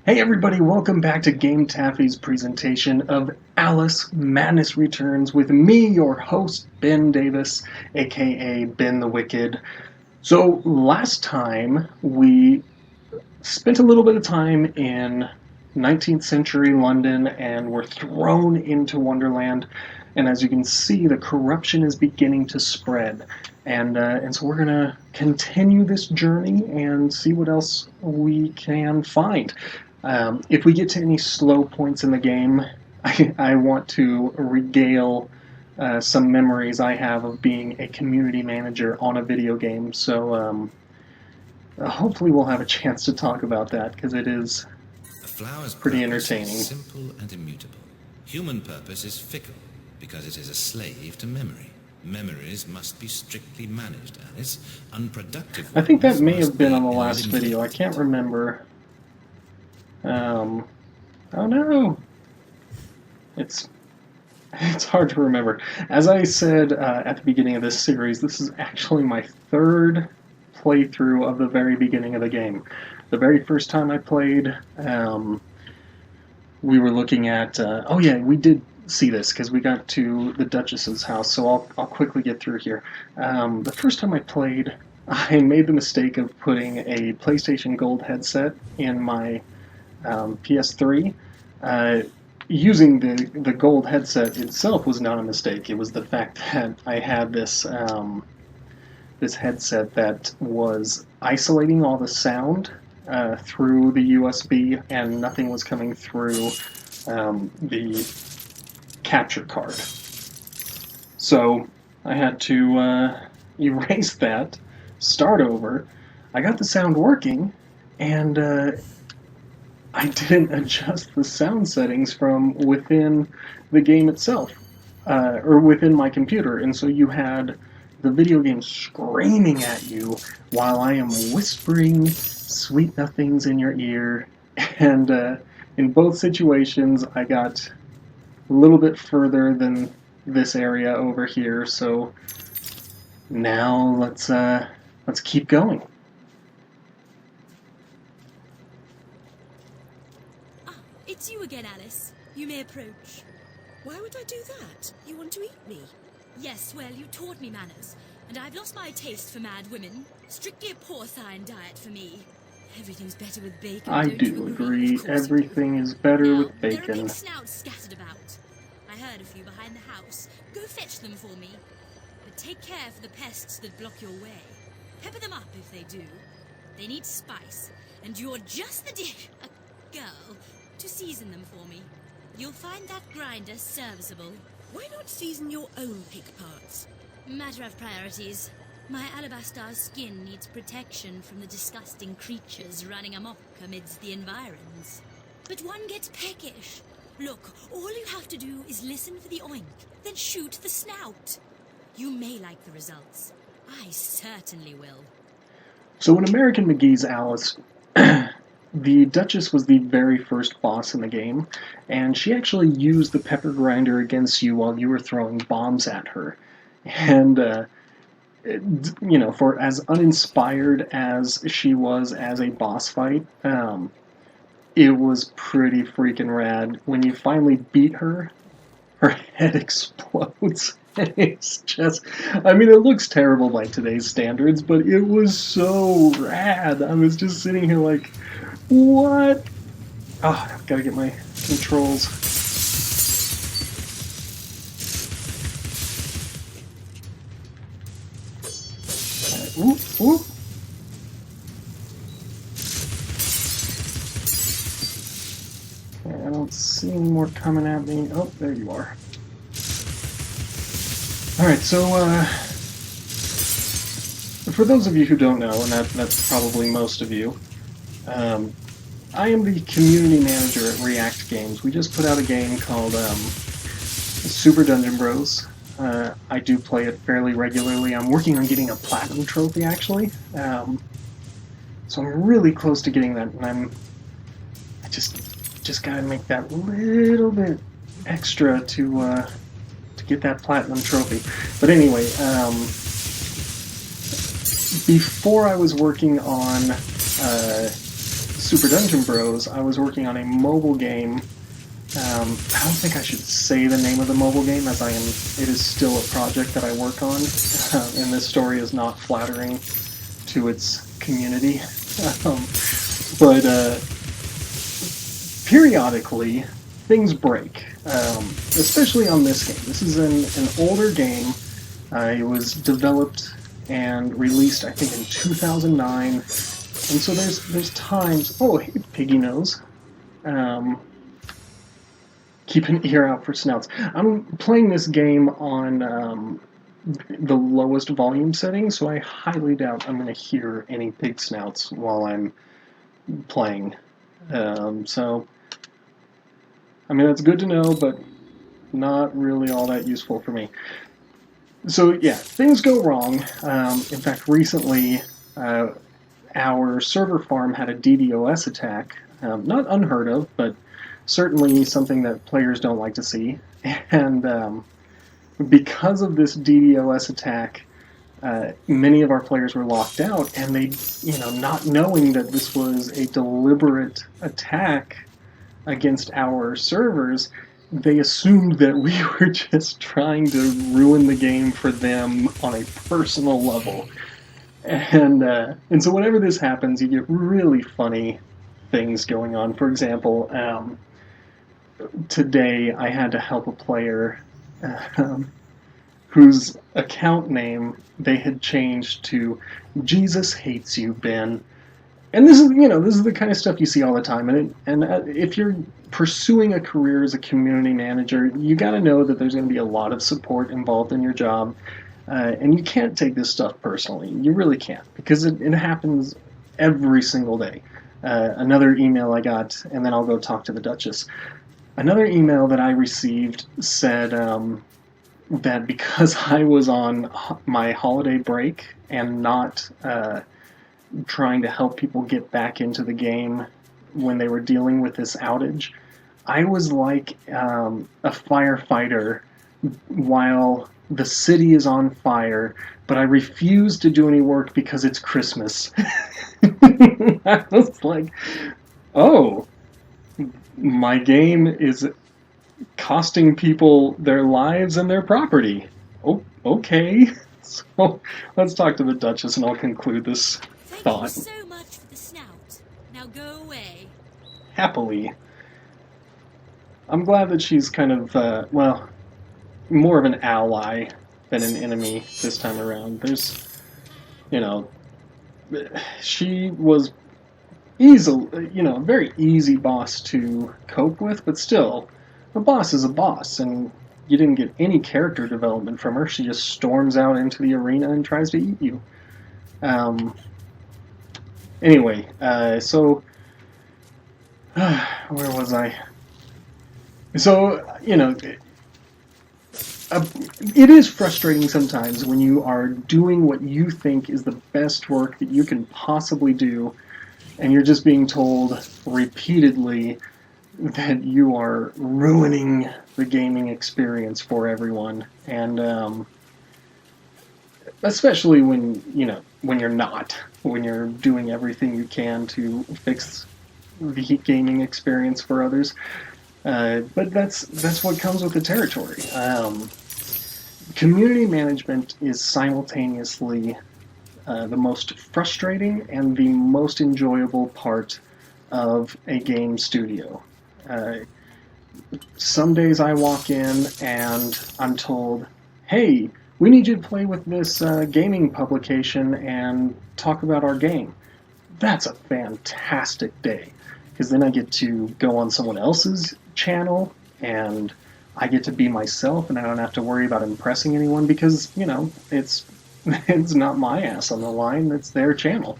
Hey everybody, welcome back to Game Taffy's presentation of Alice Madness Returns with me, your host, Ben Davis, aka Ben the Wicked. So last time we spent a little bit of time in 19th century London and were thrown into Wonderland. And as you can see, the corruption is beginning to spread. And so we're going to continue this journey and see what else we can find. If we get to any slow points in the game, I want to regale some memories I have of being a community manager on a video game. So hopefully we'll have a chance to talk about that, because it is pretty entertaining. Is simple and immutable. Human purpose is fickle, because it is a slave to memory. Memories must be strictly managed, Alice. Unproductive I think that ones may must have been be on the last video. I can't remember. Oh no! It's hard to remember. As I said at the beginning of this series, this is actually my third playthrough of the very beginning of the game. The very first time I played, we were looking at... oh yeah, we did see this, because we got to the Duchess's house, so I'll quickly get through here. The first time I played, I made the mistake of putting a PlayStation Gold headset in my PS3. Using the gold headset itself was not a mistake. It was the fact that I had this this headset that was isolating all the sound through the USB, and nothing was coming through the capture card. So I had to erase that, start over. I got the sound working, and I didn't adjust the sound settings from within the game itself, or within my computer, and so you had the video game screaming at you while I am whispering sweet nothings in your ear, and in both situations I got a little bit further than this area over here, so now let's keep going. It's you again, Alice. You may approach. Why would I do that? You want to eat me? Yes, well, you taught me manners, and I've lost my taste for mad women. Strictly a porcine diet for me. Everything's better with bacon. I do agree. Everything is better with bacon. There are big snouts scattered about. I heard a few behind the house. Go fetch them for me. But take care for the pests that block your way. Pepper them up if they do. They need spice, and you're just the girl to season them for me. You'll find that grinder serviceable. Why not season your own pig parts? Matter of priorities. My alabaster skin needs protection from the disgusting creatures running amok amidst the environs. But one gets peckish. Look, all you have to do is listen for the oink, then shoot the snout. You may like the results. I certainly will. So in American McGee's Alice, the Duchess was the very first boss in the game, and she actually used the pepper grinder against you while you were throwing bombs at her. And, you know, for as uninspired as she was as a boss fight, it was pretty freaking rad. When you finally beat her, her head explodes. It's just, I mean, it looks terrible by today's standards, but it was so rad. I was just sitting here like, what? Oh, I've got to get my controls. Oop, oop. Okay, I don't see any more coming at me. Oh, there you are. Alright, so, for those of you who don't know, and that's probably most of you, I am the community manager at React Games. We just put out a game called Super Dungeon Bros. I do play it fairly regularly. I'm working on getting a platinum trophy, actually. So I'm really close to getting that, and I just gotta make that little bit extra to get that platinum trophy. But anyway, before I was working on Super Dungeon Bros, I was working on a mobile game. I don't think I should say the name of the mobile game, as it is still a project that I work on, and this story is not flattering to its community. But periodically, things break, especially on this game. This is an older game. It was developed and released, I think, in 2009. And so there's times... Oh, hey, Piggy Nose. Keep an ear out for snouts. I'm playing this game on the lowest volume setting, so I highly doubt I'm going to hear any pig snouts while I'm playing. So, I mean, that's good to know, but not really all that useful for me. So, yeah, things go wrong. In fact, recently, our server farm had a DDoS attack. Not unheard of, but certainly something that players don't like to see. And because of this DDoS attack, many of our players were locked out, and they, not knowing that this was a deliberate attack against our servers, they assumed that we were just trying to ruin the game for them on a personal level. And so whenever this happens, you get really funny things going on. For example, today I had to help a player whose account name they had changed to "Jesus Hates You, Ben." And this is the kind of stuff you see all the time. And if you're pursuing a career as a community manager, you got to know that there's going to be a lot of support involved in your job, and you can't take this stuff personally. You really can't, because it happens every single day. Another email I got, and then I'll go talk to the Duchess. Another email that I received said that because I was on my holiday break and not trying to help people get back into the game when they were dealing with this outage, I was like a firefighter while the city is on fire, but I refuse to do any work because it's Christmas. I was like, oh, my game is costing people their lives and their property. Oh, okay. So let's talk to the Duchess and I'll conclude this thought. Thank you so much for the snout. Now go away. Happily. I'm glad that she's kind of, more of an ally than an enemy this time around. There's, she was a very easy boss to cope with, but still, a boss is a boss, and you didn't get any character development from her. She just storms out into the arena and tries to eat you. Anyway, so where was I? So, it is frustrating sometimes when you are doing what you think is the best work that you can possibly do, and you're just being told repeatedly that you are ruining the gaming experience for everyone. And especially when you're not, when you're doing everything you can to fix the gaming experience for others. But that's what comes with the territory. Community management is simultaneously the most frustrating and the most enjoyable part of a game studio. Some days I walk in and I'm told, hey, we need you to play with this gaming publication and talk about our game. That's a fantastic day, because then I get to go on someone else's channel and I get to be myself, and I don't have to worry about impressing anyone because, it's not my ass on the line, it's their channel.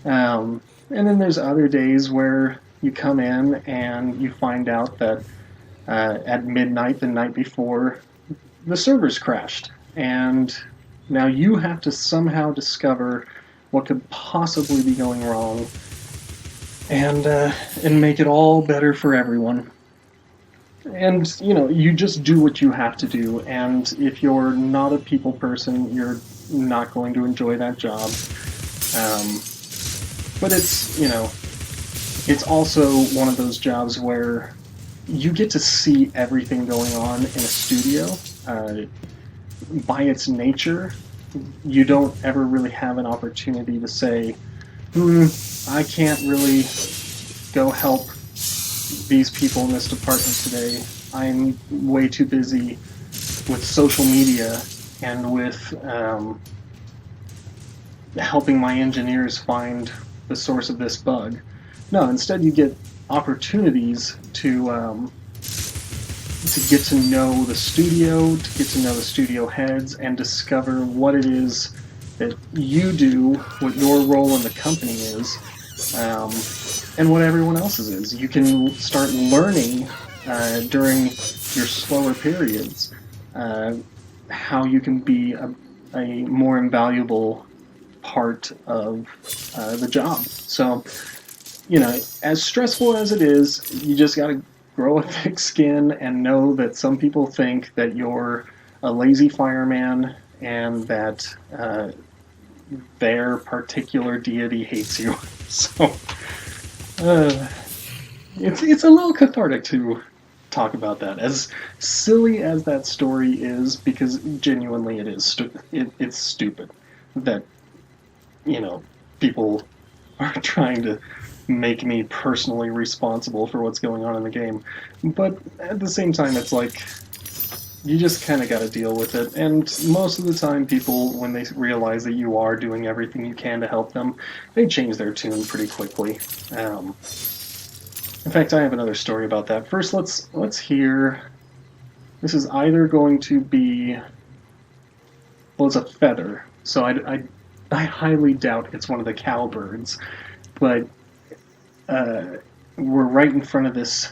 And then there's other days where you come in and you find out that at midnight the night before, the servers crashed, and now you have to somehow discover what could possibly be going wrong and make it all better for everyone. And, you just do what you have to do, and if you're not a people person, you're not going to enjoy that job. But it's, it's also one of those jobs where you get to see everything going on in a studio. By its nature, you don't ever really have an opportunity to say, I can't really go help these people in this department today. I'm way too busy with social media and with helping my engineers find the source of this bug. No, instead you get opportunities to get to know the studio, to get to know the studio heads, and discover what it is that you do, what your role in the company is, and what everyone else's is. You can start learning during your slower periods how you can be a more invaluable part of the job. So, as stressful as it is, you just got to grow a thick skin and know that some people think that you're a lazy fireman and that their particular deity hates you. So, it's a little cathartic to talk about that. As silly as that story is, because genuinely it is, it's stupid that people are trying to make me personally responsible for what's going on in the game. But at the same time, it's like, you just kind of got to deal with it. And most of the time, people, when they realize that you are doing everything you can to help them, they change their tune pretty quickly. In fact, I have another story about that. First, let's hear. This is either going to be, well, it's a feather, so I highly doubt it's one of the cowbirds, but we're right in front of this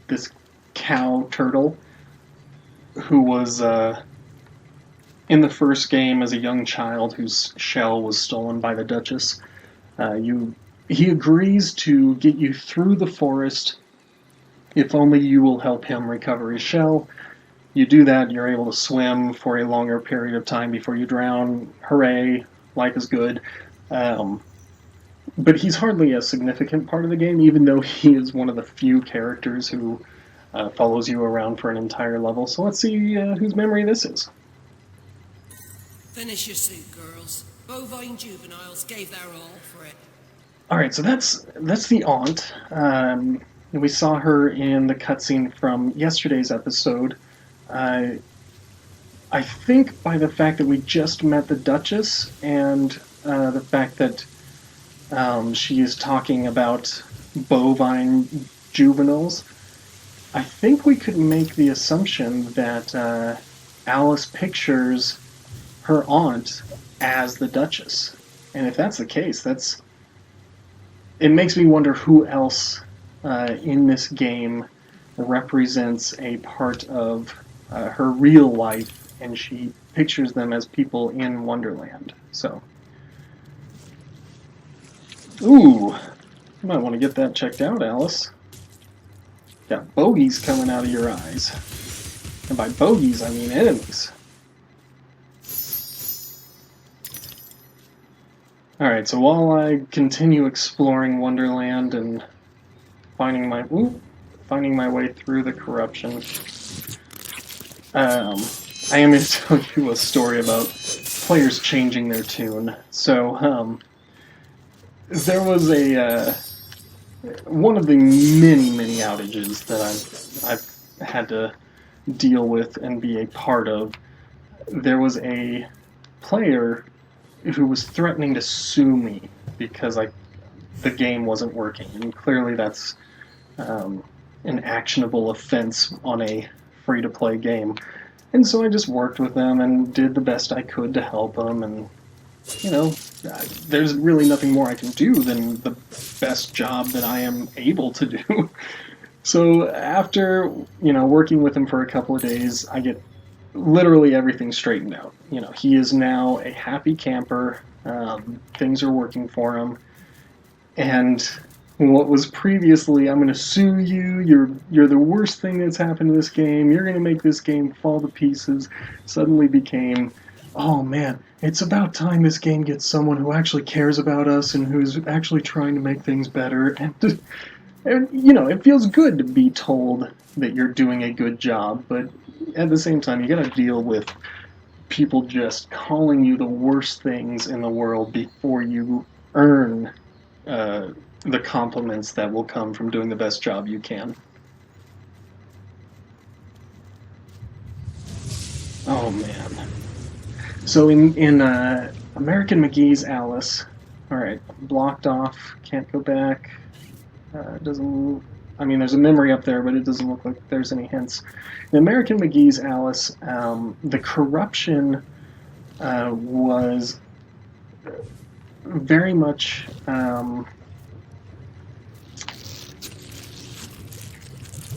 this cow turtle who was in the first game as a young child whose shell was stolen by the Duchess. He agrees to get you through the forest if only you will help him recover his shell. You do that, you're able to swim for a longer period of time before you drown. Hooray, life is good. But he's hardly a significant part of the game, even though he is one of the few characters who follows you around for an entire level. So let's see whose memory this is. Finish your suit, girls. Bovine juveniles gave their all for it. Alright, so that's the aunt. We saw her in the cutscene from yesterday's episode. I think by the fact that we just met the Duchess and the fact that she is talking about bovine juveniles, I think we could make the assumption that Alice pictures her aunt as the Duchess. And if that's the case, it makes me wonder who else in this game represents a part of her real life, and she pictures them as people in Wonderland. So, ooh, you might want to get that checked out, Alice. Got bogeys coming out of your eyes. And by bogeys, I mean enemies. Alright, so while I continue exploring Wonderland and finding my way through the corruption, I am going to tell you a story about players changing their tune. So, there was one of the many outages that I've had to deal with and be a part of. There was a player who was threatening to sue me because the game wasn't working, and clearly that's an actionable offense on a free-to-play game. And so I just worked with them and did the best I could to help them, and there's really nothing more I can do than the best job that I am able to do. So after, working with him for a couple of days, I get literally everything straightened out. He is now a happy camper. Things are working for him. And what was previously, I'm going to sue you, you're the worst thing that's happened to this game, you're going to make this game fall to pieces, suddenly became, oh man, it's about time this game gets someone who actually cares about us and who's actually trying to make things better. And you know, it feels good to be told that you're doing a good job, but at the same time, you got to deal with people just calling you the worst things in the world before you earn uh, the compliments that will come from doing the best job you can. Oh man. So in American McGee's Alice, all right, blocked off, can't go back. Doesn't. I mean, there's a memory up there, but it doesn't look like there's any hints. In American McGee's Alice, the corruption was very much.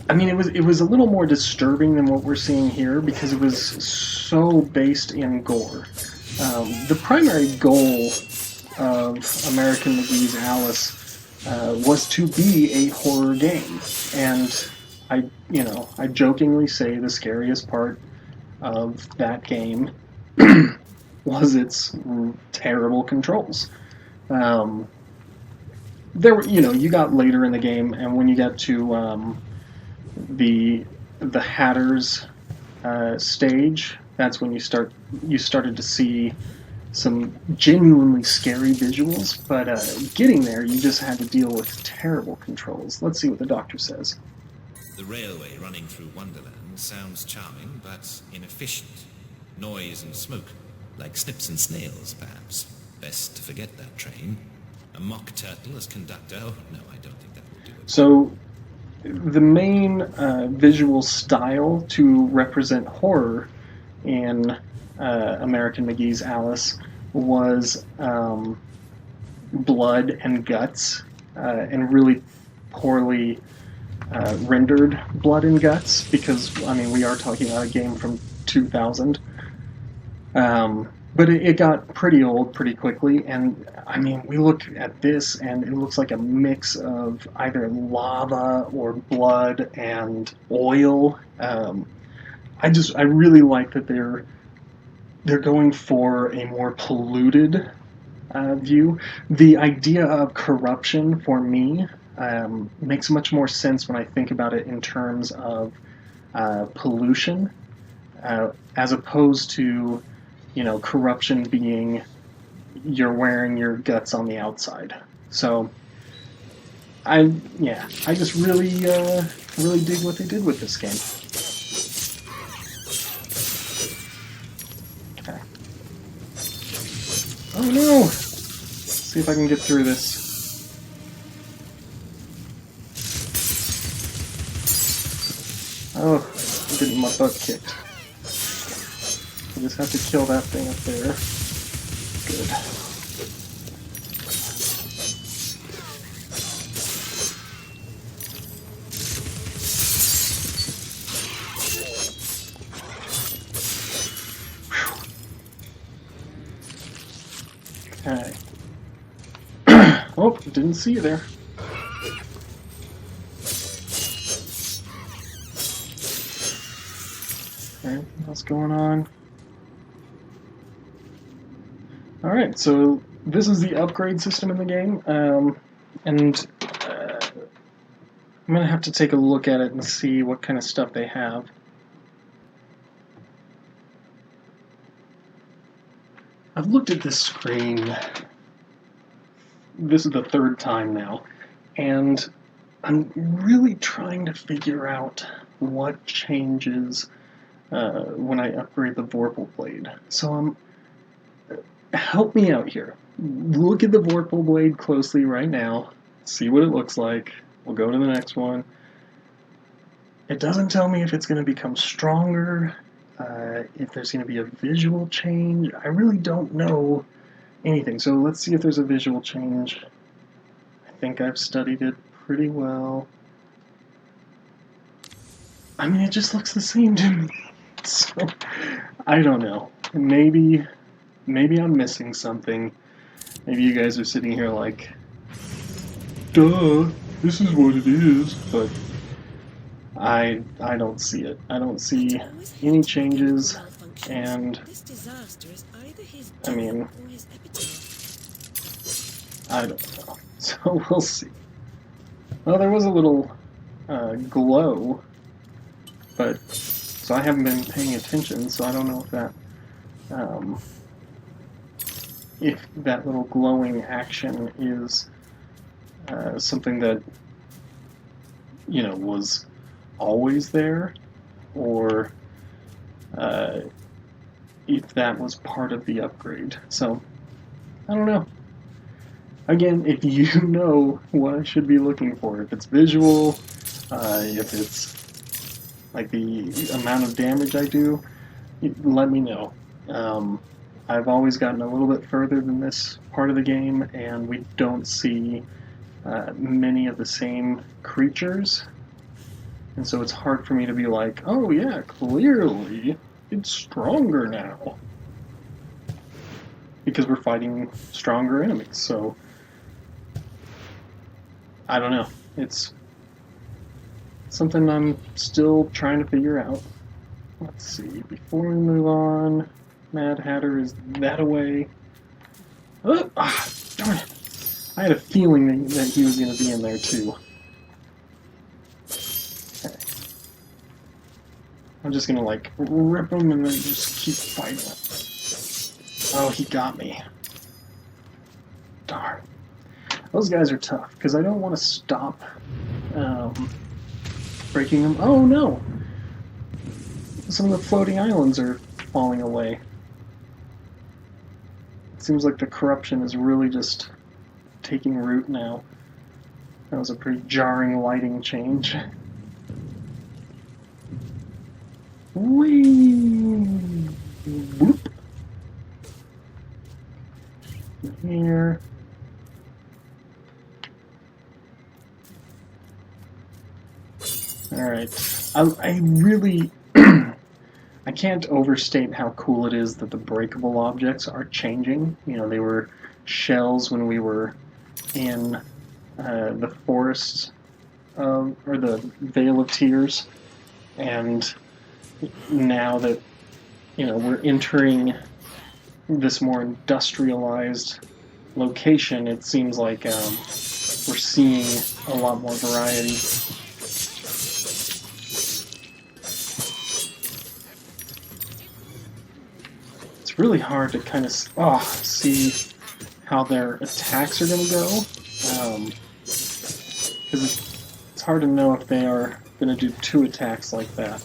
I mean, it was a little more disturbing than what we're seeing here because it was so based in gore. The primary goal of American McGee's Alice was to be a horror game, and I jokingly say the scariest part of that game was its terrible controls. Um, there were, you got later in the game, and when you got to the Hatters stage, that's when you started to see some genuinely scary visuals, but getting there, you just had to deal with terrible controls. Let's see what the doctor says. The railway running through Wonderland sounds charming, but inefficient. Noise and smoke, like snips and snails, perhaps. Best to forget that train. A mock turtle as conductor? Oh, no, I don't think that will do it. So, the main visual style to represent horror in American McGee's Alice was blood and guts, and really poorly rendered blood and guts, because, I mean, we are talking about a game from 2000. But it got pretty old pretty quickly, and I mean, we look at this and it looks like a mix of either lava or blood and oil. I really like that they're going for a more polluted view. The idea of corruption for me makes much more sense when I think about it in terms of pollution, as opposed to corruption being you're wearing your guts on the outside. So I just really dig what they did with this game. Okay. Oh no! Let's see if I can get through this. Oh, I'm getting my butt kicked. I just have to kill that thing up there. Good. Okay. Oh, didn't see you there. Okay, what's going on? Alright, so this is the upgrade system in the game, and I'm going to have to take a look at it and see what kind of stuff they have. I've looked at this screen, this is the third time now, and I'm really trying to figure out what changes when I upgrade the Vorpal Blade. So help me out here. Look at the Vorpal Blade closely right now, see what it looks like. We'll go to the next one. It doesn't tell me if it's going to become stronger, if there's going to be a visual change. I really don't know anything. So let's see if there's a visual change. I think I've studied it pretty well. I mean, it just looks the same to me. So, I don't know. Maybe I'm missing something. Maybe you guys are sitting here like, duh, this is what it is. But I don't see it. I don't see any changes. predictions, And this disaster is either his I mean, doing or his epitaph. I don't know. So we'll see. Well, there was a little glow, but so I haven't been paying attention, so I don't know um, if that little glowing action is something that was always there, or if that was part of the upgrade. So I don't know. Again, if you know what I should be looking for, if it's visual, if it's like the amount of damage I do, let me know. I've always gotten a little bit further than this part of the game, and we don't see many of the same creatures, and so it's hard for me to be like, oh yeah, clearly it's stronger now, because we're fighting stronger enemies. So I don't know. It's something I'm still trying to figure out. Let's see. Before we move on, Mad Hatter is that away. Oh, darn it. I had a feeling that he was going to be in there too. Okay. I'm just going to like rip him and then just keep fighting him. Oh, he got me. Darn. Those guys are tough because I don't want to stop breaking them. Oh no! Some of the floating islands are falling away. It seems like the corruption is really just taking root now. That was a pretty jarring lighting change. Whee! Whoop! Here. Alright. I really... I can't overstate how cool it is that the breakable objects are changing. They were shells when we were in the forest, or the Vale of Tears, and now that, we're entering this more industrialized location, it seems like we're seeing a lot more variety. It's really hard to kind of see how their attacks are going to go, because it's hard to know if they are going to do 2 attacks like that.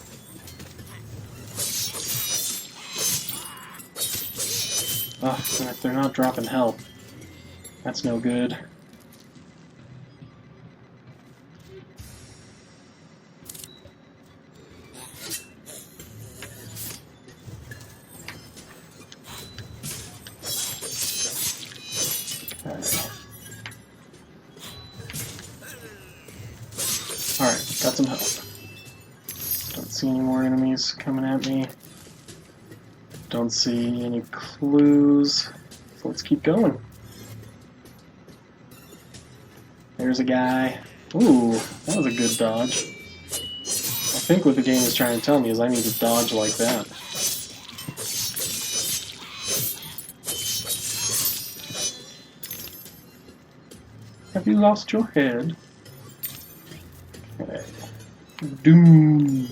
And if they're not dropping health, that's no good. Alright, got some health. Don't see any more enemies coming at me. Don't see any clues. So let's keep going. There's a guy. Ooh, that was a good dodge. I think what the game is trying to tell me is I need to dodge like that. Have you lost your head? Okay. Doom.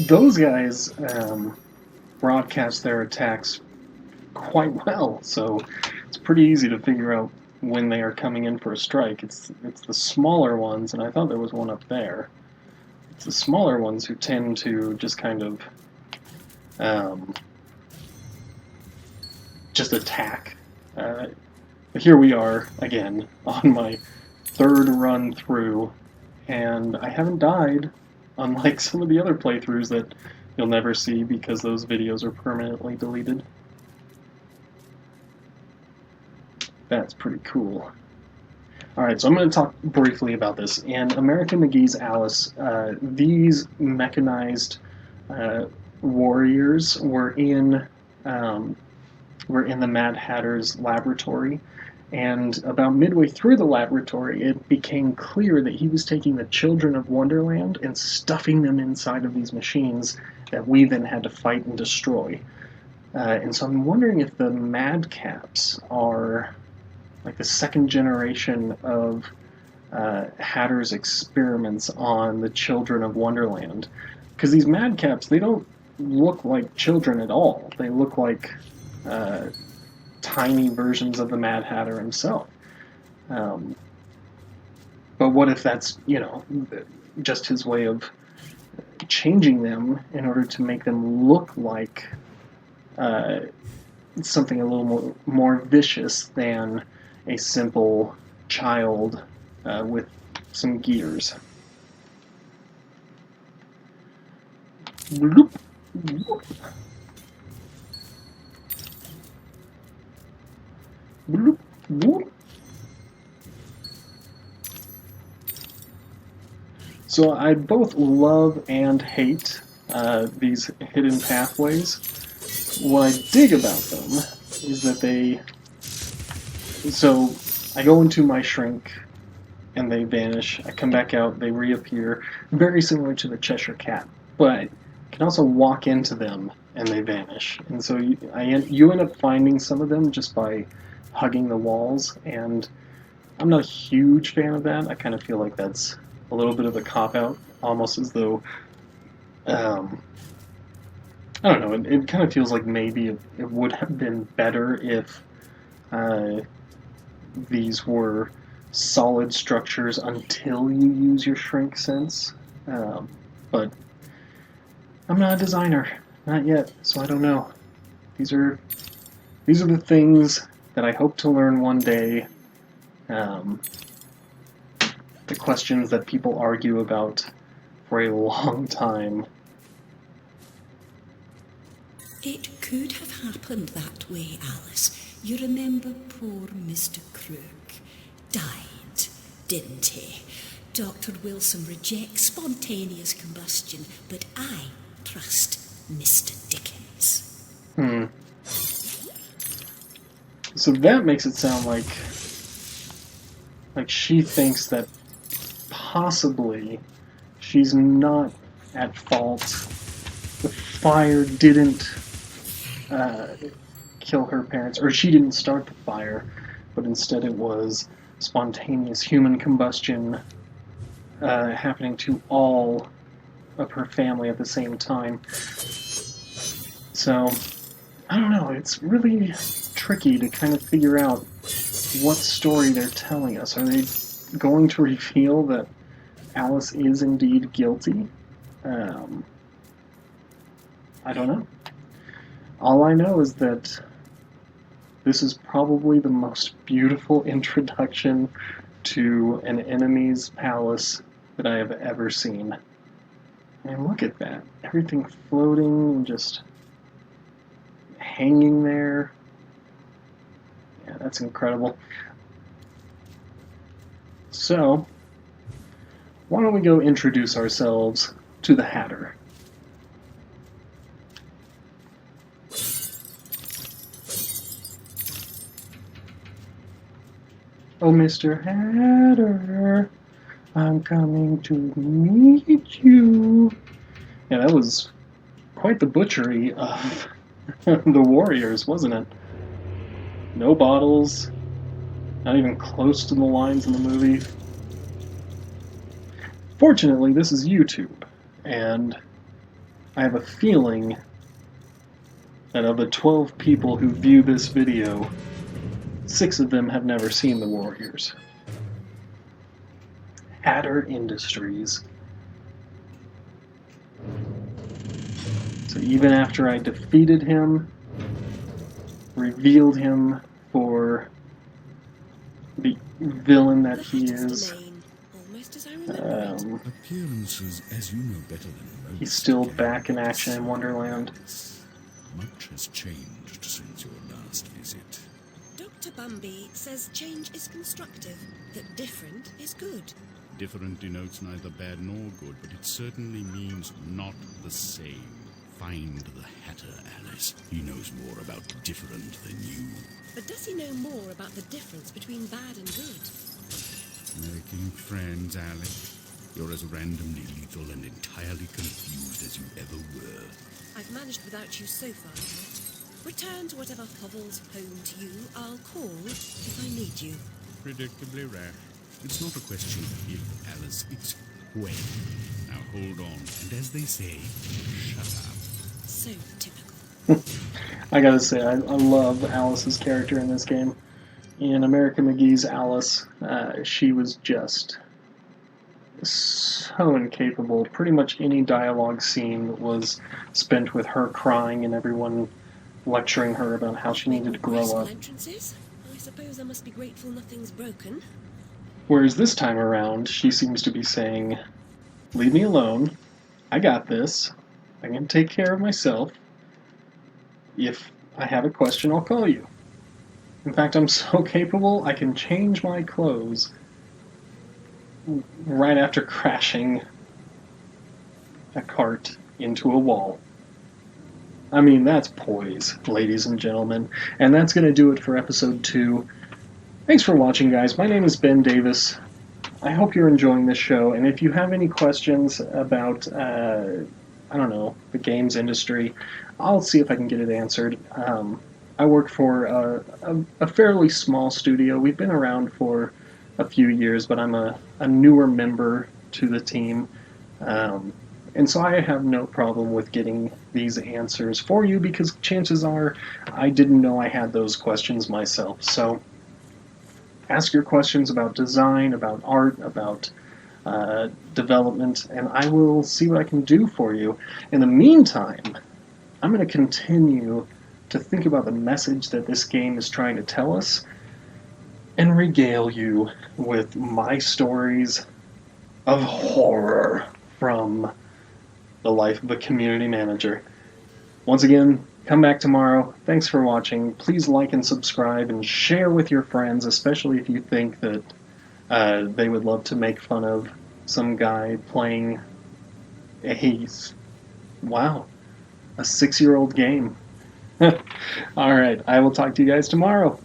Those guys broadcast their attacks quite well, so it's pretty easy to figure out when they are coming in for a strike. It's the smaller ones, and I thought there was one up there. It's the smaller ones who tend to just kind of just attack. But here we are again on my 3rd run through, and I haven't died, unlike some of the other playthroughs that you'll never see because those videos are permanently deleted. That's pretty cool. Alright, so I'm going to talk briefly about this. In American McGee's Alice, these mechanized warriors were in the Mad Hatter's laboratory, and about midway through the laboratory, it became clear that he was taking the children of Wonderland and stuffing them inside of these machines that we then had to fight and destroy. And so I'm wondering if the Madcaps are like the second generation of Hatter's experiments on the children of Wonderland. Because these Madcaps, they don't look like children at all. They look like tiny versions of the Mad Hatter himself. But what if that's, just his way of changing them in order to make them look like something a little more vicious than a simple child with some gears. Bloop, bloop. Bloop, bloop. So I both love and hate these hidden pathways. What I dig about them is that so I go into my shrink and they vanish. I come back out, they reappear, very similar to the Cheshire Cat. But I can also walk into them and they vanish. And so you end up finding some of them just by hugging the walls, and I'm not a huge fan of that. I kind of feel like that's a little bit of a cop-out, almost as though, I don't know, it kind of feels like maybe it would have been better if these were solid structures until you use your shrink sense. But I'm not a designer, not yet, so I don't know. These are the things that I hope to learn one day. The questions that people argue about for a long time. It could have happened that way, Alice. You remember poor Mr. Crook died, didn't he? Dr. Wilson rejects spontaneous combustion, but I trust Mr. Dickens. So that makes it sound like she thinks that possibly she's not at fault. The fire didn't kill her parents, or she didn't start the fire, but instead it was spontaneous human combustion happening to all of her family at the same time. So, I don't know, it's really tricky to kind of figure out what story they're telling us. Are they going to reveal that Alice is indeed guilty? I don't know. All I know is that this is probably the most beautiful introduction to an enemy's palace that I have ever seen. And look at that. Everything floating and just hanging there. Yeah, that's incredible. So, why don't we go introduce ourselves to the Hatter? Oh, Mr. Hatter, I'm coming to meet you. Yeah, that was quite the butchery of the warriors, wasn't it? No bottles, not even close to the lines in the movie. Fortunately, this is YouTube, and I have a feeling that of the 12 people who view this video, 6 of them have never seen the Warriors. Hatter Industries. So even after I defeated him, revealed him for the villain that he is, appearances, as you know better than most, he's still back in action in Wonderland. Much has changed since your last visit. Dr. Bumby says change is constructive, that different is good. Different denotes neither bad nor good, but it certainly means not the same. Find the Hatter, Alice. He knows more about different than you. But does he know more about the difference between bad and good? Making friends, Alice. You're as randomly lethal and entirely confused as you ever were. I've managed without you so far, Albert. Return to whatever hovels home to you. I'll call if I need you. Predictably rash. It's not a question of if, Alice. It's when. Now hold on, and as they say, shut up. So typical. I gotta say, I love Alice's character in this game. In America McGee's Alice, she was just so incapable. Pretty much any dialogue scene was spent with her crying and everyone lecturing her about how she needed to grow up. Entrances? I suppose I must be grateful nothing's broken. Whereas this time around, she seems to be saying, "Leave me alone. I got this. I can take care of myself. If I have a question, I'll call you. In fact, I'm so capable, I can change my clothes right after crashing a cart into a wall." I mean, that's poise, ladies and gentlemen. And that's going to do it for episode 2. Thanks for watching, guys. My name is Ben Davis. I hope you're enjoying this show, and if you have any questions about, I don't know, the games industry, I'll see if I can get it answered. I work for a fairly small studio. We've been around for a few years, but I'm a newer member to the team. And so I have no problem with getting these answers for you, because chances are I didn't know I had those questions myself. So ask your questions about design, about art, about development, and I will see what I can do for you. In the meantime, I'm going to continue to think about the message that this game is trying to tell us and regale you with my stories of horror from the life of a community manager. Once again, come back tomorrow. Thanks for watching. Please like and subscribe and share with your friends, especially if you think that they would love to make fun of some guy playing a 6-year-old game. Alright, I will talk to you guys tomorrow.